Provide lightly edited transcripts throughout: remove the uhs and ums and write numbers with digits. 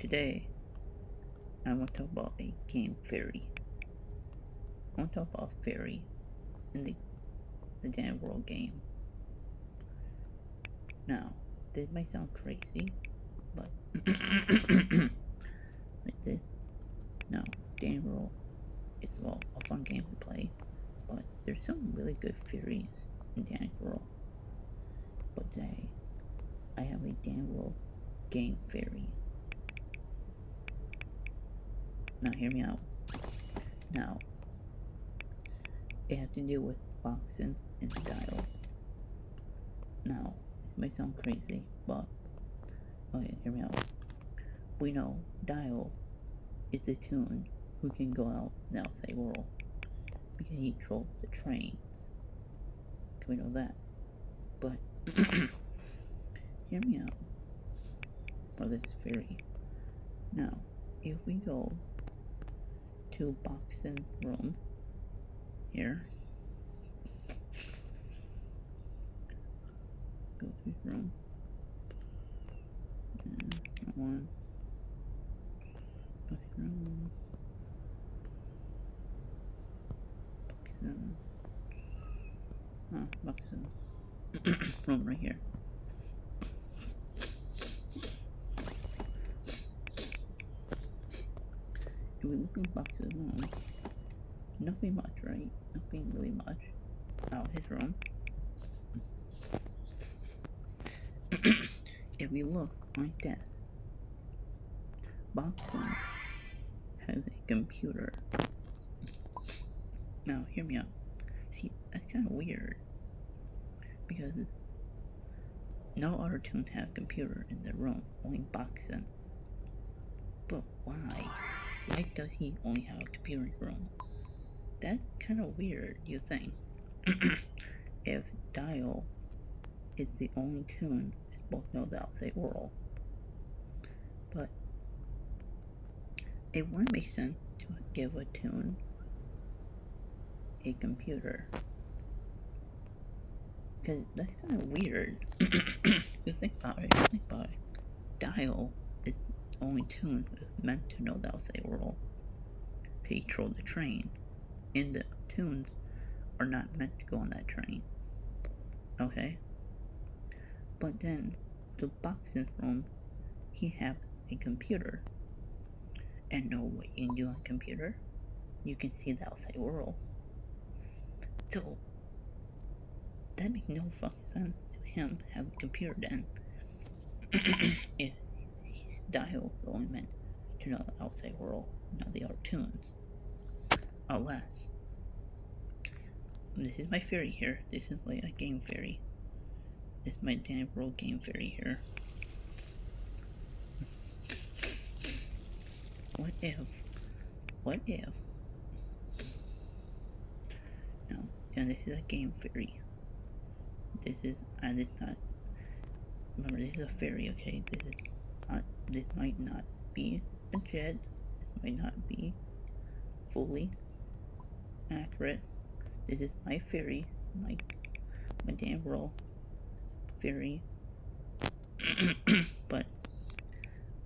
Today, I want to talk about a game theory. I want to talk about a fairy in the Dan World game. Now, this might sound crazy, but like this. Now, Dan World is a fun game to play, but there's some really good theories in Dan World. But today, I have a Dan World game theory. Now, hear me out. Now, it has to do with boxing and dial. Now, this may sound crazy, but okay, hear me out. We know Dial is the tune who can go out in the outside world because he drove the train. We know that. But hear me out for this theory. Now, if we go to boxing room here, go to room, and one, boxing room, boxing room right here. If we look in boxing room, nothing much, right? Nothing really much. Out his room. If we look like this, boxing has a computer. Now, hear me out. See, that's kind of weird because no other tunes have a computer in their room, only boxing. But why? Why does he only have a computer in his room? That's kind of weird, you think? If Dial is the only tune it's supposed to know the outside world. But it wouldn't make sense to give a tune a computer. Because that's kind of weird. Just think about it. Dial is the only tune that's meant to know the outside world. He controlled the train. And the tunes are not meant to go on that train. Okay? But then, the boxing room, he have a computer. And know what you can do on a computer? You can see the outside world. So, that makes no fucking sense to him have a computer then. If Dial is only meant to know the outside world, not the other tunes. Unless, this is my theory here. This is like a game theory. This is my Dan World game theory here. What if? No, and this is a game theory. This is not. Remember, this is a theory, okay? This might not be legit. This might not be fully accurate. This is my theory, my Dan World theory. But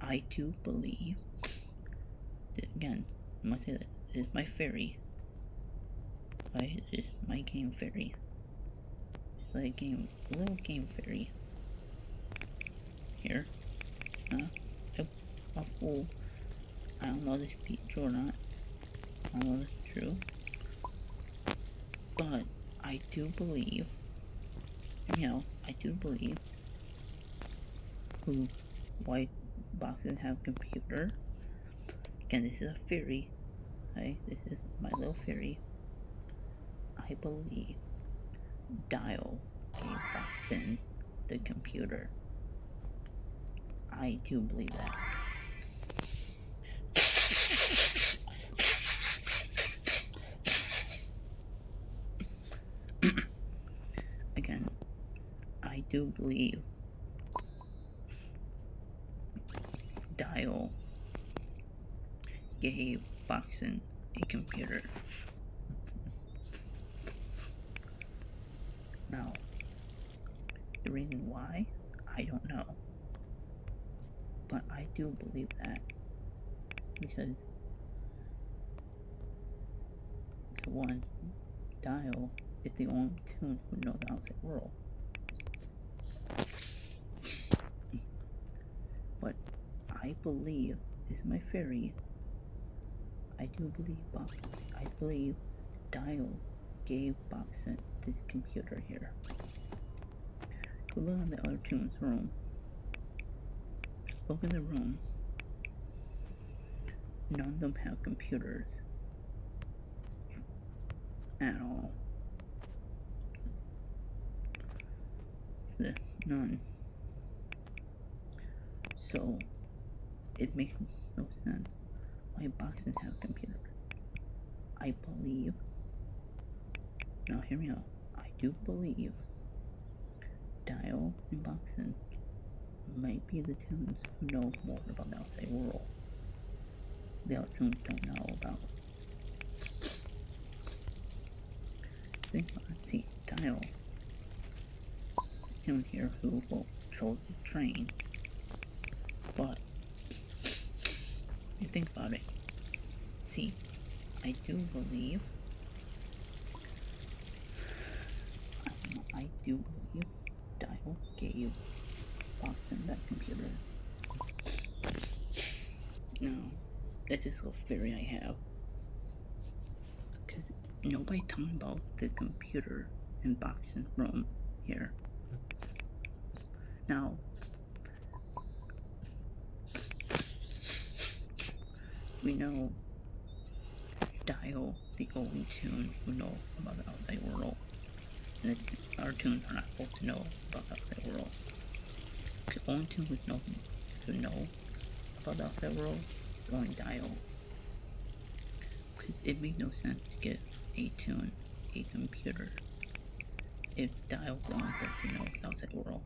I do believe that, again, I must say that this is my theory. Right? This is my game theory. It's like a little game theory. Here. A fool. I don't know if this is true or not. I don't know if it's true. But I do believe, I do believe white boxes have a computer. Again, this is a theory. Okay, this is my little theory. I believe Dial gave Boxin the computer. I do believe that. Again, I do believe Dial gave Boxin a computer. Now, the reason why, I don't know. But I do believe that because the one Dial is the only toon who knows the outside world. But I believe, this is my theory, I believe Dial gave Boxen this computer here. Go look in the other toon's room. Look in the room. None of them have computers at all. None. So it makes no sense why Boxen have a computer. I believe, now hear me out, I do believe Dial and Boxen might be the toons who know more about the outside world. The other toons don't know about. Think about it. See, Dial, him here who chose the train, but you think about it. See, I do believe Dial gave Boxen that computer. No, that's just a theory I have. Because nobody talking about the computer in Boxen's room here. Now, we know Dial, the only toon who know about the outside world. And our toons are not supposed to know about the outside world. The only toon who know about the outside world is only Dial. Because it made no sense to get a toon a computer if Dial's the only person to know the outside world.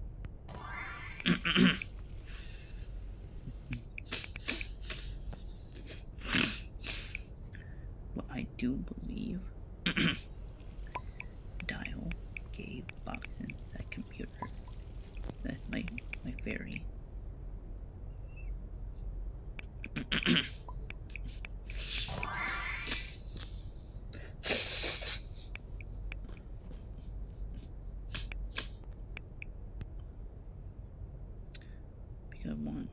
What I do believe, Dial gave Boxen that computer. That's my theory. Because one,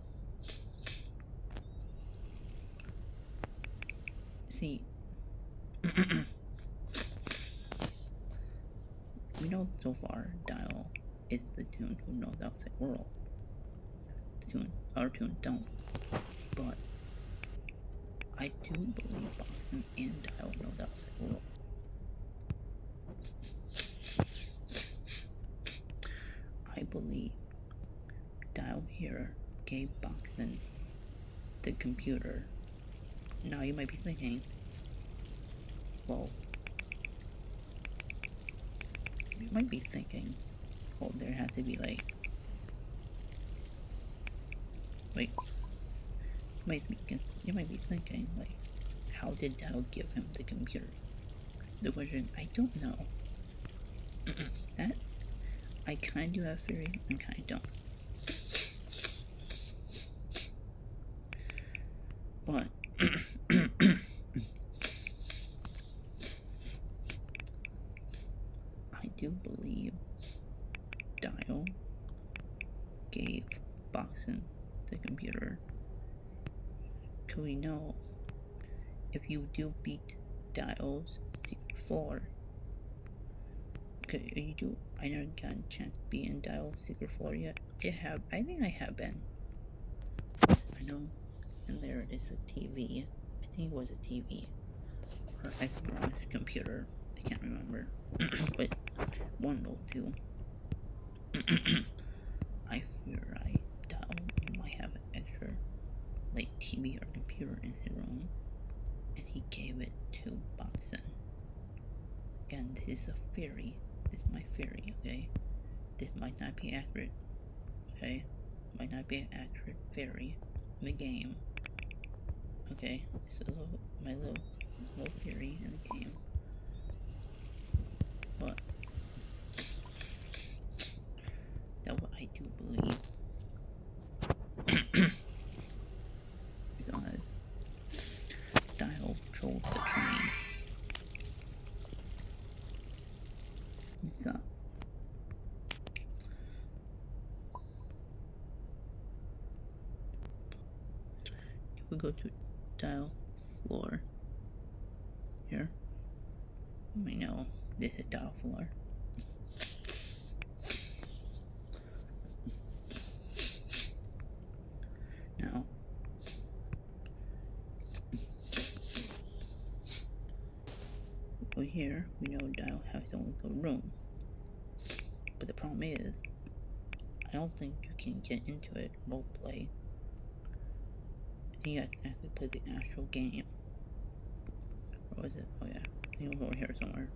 see, we know so far Dial is the toon who knows the outside world. Our toons don't. But I do believe Boxen and Dial know the outside world. I believe Dial here gave Boxen the computer. Now you might be thinking, well, there had to be like, wait, you might be thinking, like, how did Dial give him the computer? The question, I don't know. That, I kind of do have a theory, and kind of don't. But, I do believe Dial gave Boxen the computer. Cause we know if you do beat Dial's secret floor, I never got a chance to be in Dial's secret floor yet. I think I have been. I know, and there is a TV. I think it was a TV, or I think it was a computer. I can't remember, but one of those two. I fear Dial might have an extra, like, TV or computer in his room, and he gave it to Boxen. Again, this is a theory. This is my theory, okay? This might not be accurate, okay? Might not be an accurate theory in the game, okay? This is my little theory in the game. But that's what I do believe. stole the train. So, if we go to tile floor here, we know this is tile floor. Now, over here, we know Dial has his own little room. But the problem is, I don't think you can get into it role play. I think you have to actually play the actual game. Or was it? Oh yeah, I think it was over here somewhere.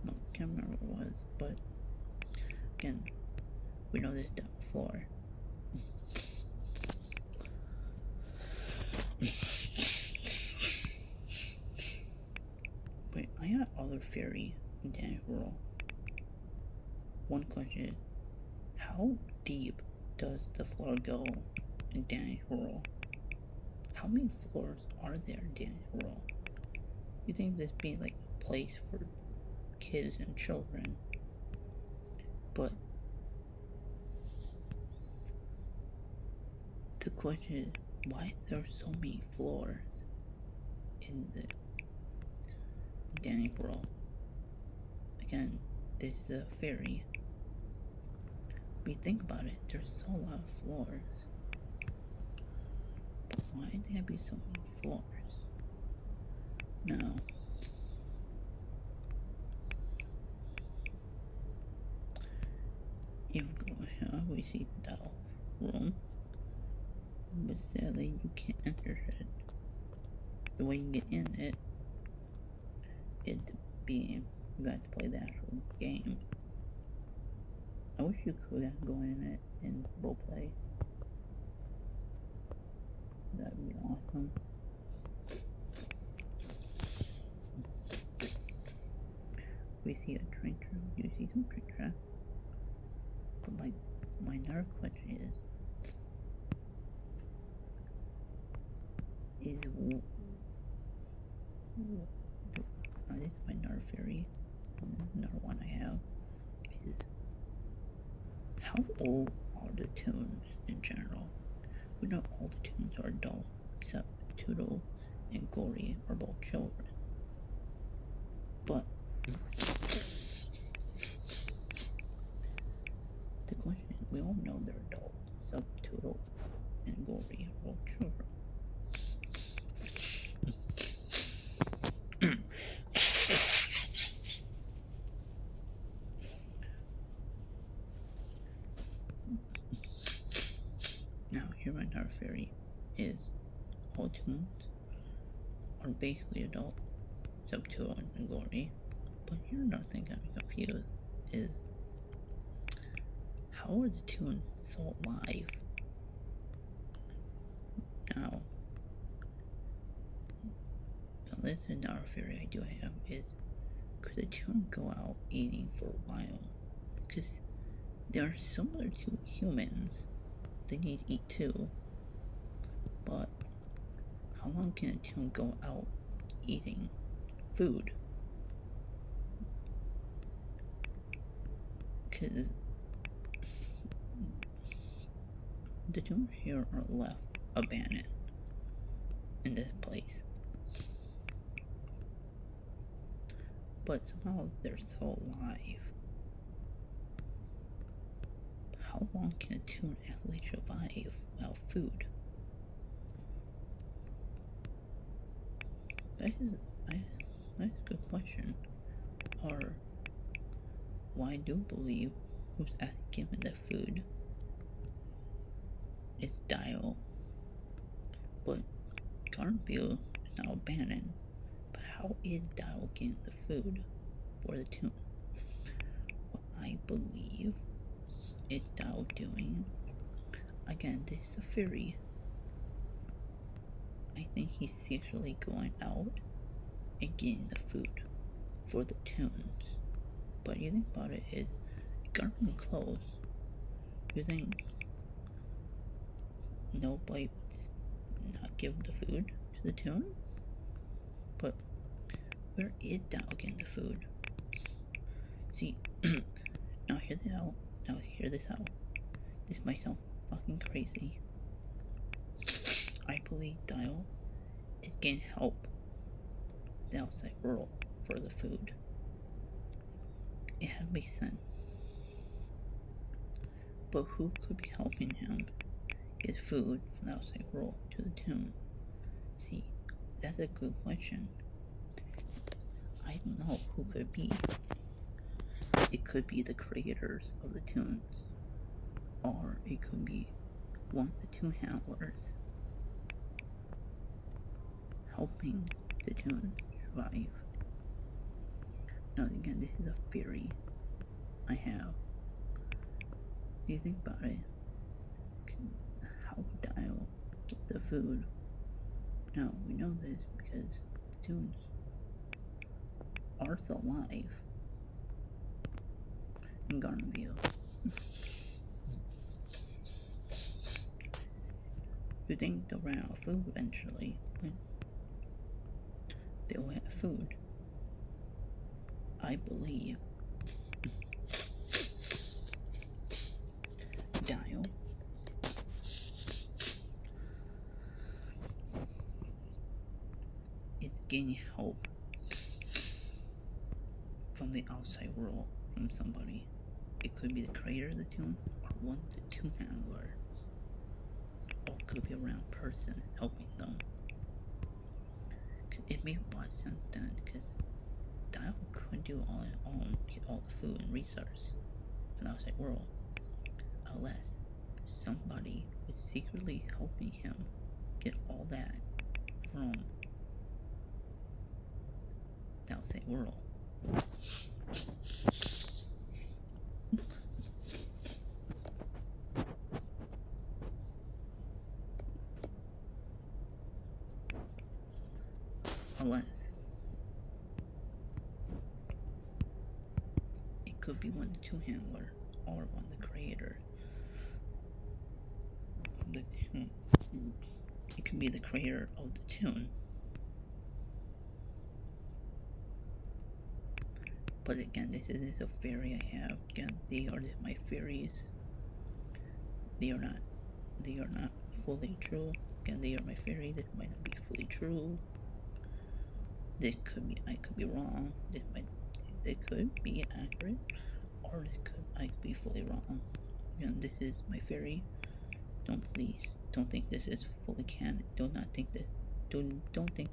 No, can't remember what it was, but again, we know this down the floor. But I got other theory in Danny's world. One question is, how deep does the floor go in Danny's world? How many floors are there in Danny's world? You think this being like a place for kids and children, but the question is, why there are so many floors in the Danny world? Again, this is a theory. When you think about it, there's so a lot of floors. But why did there be so many floors? Now, if we go here, we see the room. But sadly, you can't enter it. The way you get in it is being you have to play the actual game. I wish you could have gone in it in roleplay. That would be awesome. We see a train track. You see some train tracks. But my another question is this is my another theory. Another one I have is, how old are the tunes in general? We know all the tunes are adult, except Toodle and Gory are both children. But the question is, we all know they're adults, except Toodle and Gory are both children. Now, here my another theory is, all tunes are basically adult, except Toodle and Gory. But here another thing got me confused is, how are the tunes so alive? Now, this is another theory I do have is, could a tune go out eating for a while? Because they are similar to humans. They need to eat too. But how long can a tune go out eating food? Because the tunes here are left abandoned in this place. But somehow they're so alive. How long can a tune actually survive without food? That's a good question. Or, why I do believe who's given the food is Dial. But Garfield is now abandoned. But how is Dial getting the food for the tune? What I believe is Dial doing, again, this is a theory. I think he's secretly going out and getting the food for the tunes. But you think about it is, government closed, you think nobody would not give the food to the Toon? But where is Dio getting the food? See, now hear this out. Now hear this out. This might sound fucking crazy. I believe Dio is getting help the outside world for the food. It makes sense. But who could be helping him get food from the outside world to the Toon? See, that's a good question. I don't know who could be. It could be the creators of the Toons, or it could be one of the Toon handlers helping the Toon survive. Now again, this is a theory I have. Do you think about it? How would Dio get the food? Now, we know this because the Toons are still alive in Gardenville. You think they'll run out of food eventually, but they'll have food. I believe Dio is getting help from the outside world, from somebody. It could be the creator of the Toon, or one of the Toon handlers, or it could be a random person helping them. It makes a lot of sense then, because Dio couldn't do all on his own, get all the food and resources from the outside world, unless somebody was secretly helping him get all that from the outside world. Unless it could be one of the Toon handler or one of the creators of the Toon. It could be the creator of the Toon. But again, this is a theory I have. Again, they are my theories. They are not fully true. Again, they are my theory. This might not be fully true. I could be wrong. They could be accurate, or I could be fully wrong. Again, this is my theory. Don't think this is fully canon. Don't think this. Please don't think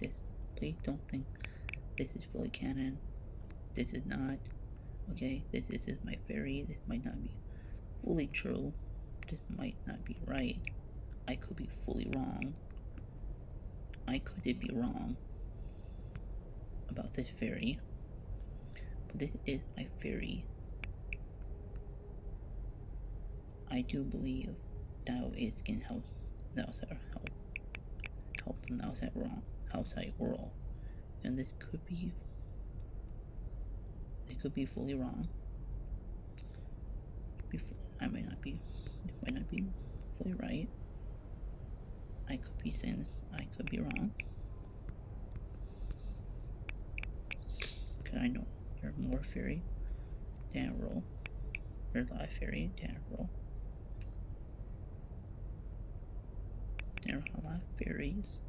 this is fully canon. This is not. Okay, this is my theory. This might not be fully true. This might not be right. I could be fully wrong. I could be wrong about this theory. But this is my theory. I do believe Dio is getting help from the outside world. And this could be fully wrong. I might not be fully right. I could be saying this, I could be wrong. Because I know there's more theory than a rule. There's a lot of theory than a rule. There are a lot of theories.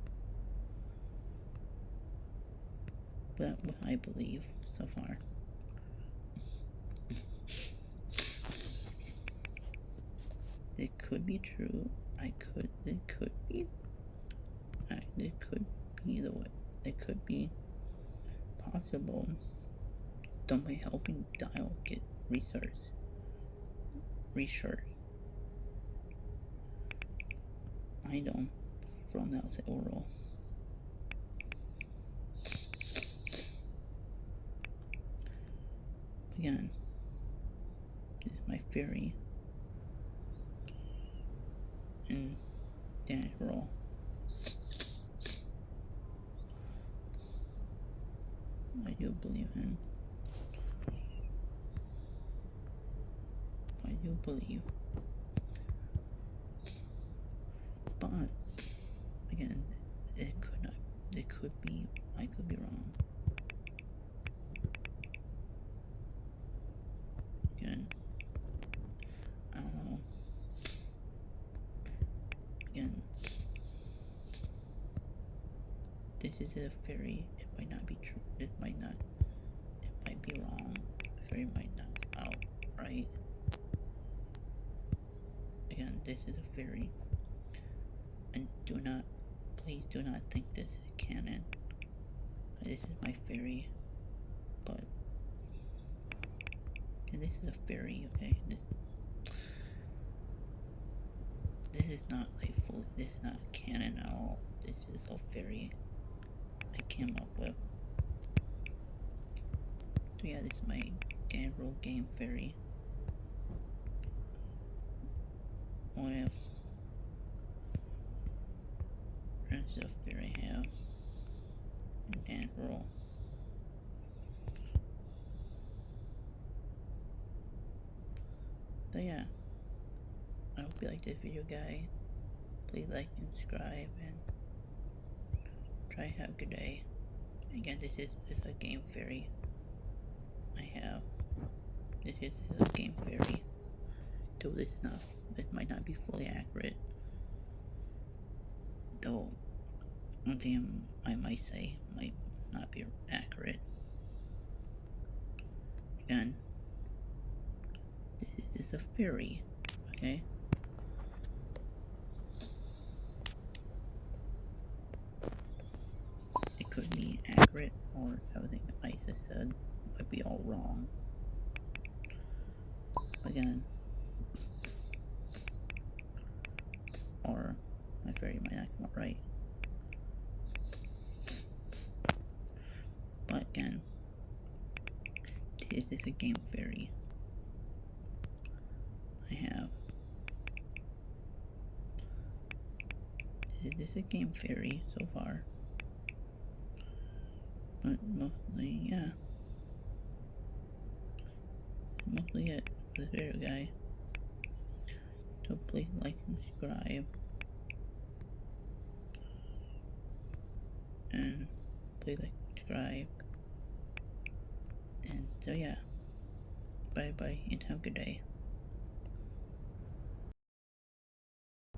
But what I believe so far. It could be true. It could be the way. It could be possible. Somebody helping Dio get research. I don't from the outside world. Again, this is my theory. And Dan's role. I do believe him. you believe. But again, it could not. It could be. I could be wrong. Again, I don't know. Again, this is a fairy. It might not be true. It might not. It might be wrong. The fairy might not come out right. Again, this is a fairy. And do not, please do not think this is canon. This is my fairy, but and this is a fairy, okay? This is not like full. This is not canon at all. This is a fairy I came up with. So yeah, this is my general game fairy. What if there's a fairy I have in general? So yeah, I hope you like this video, guys. Please like and subscribe and try to have a good day. Again, this is a game fairy I have. This is a game fairy. Though this might not be fully accurate. Though one thing I might say might not be accurate. Again, this is a fairy, okay? It could be accurate, or everything Isa said might be all wrong. Again, or my fairy might not come out right. But again, this is a game fairy I have. This is a game fairy so far. But mostly, yeah. Mostly it for this video, guys. So please like and subscribe. And please like and subscribe. And so yeah. Bye bye and have a good day.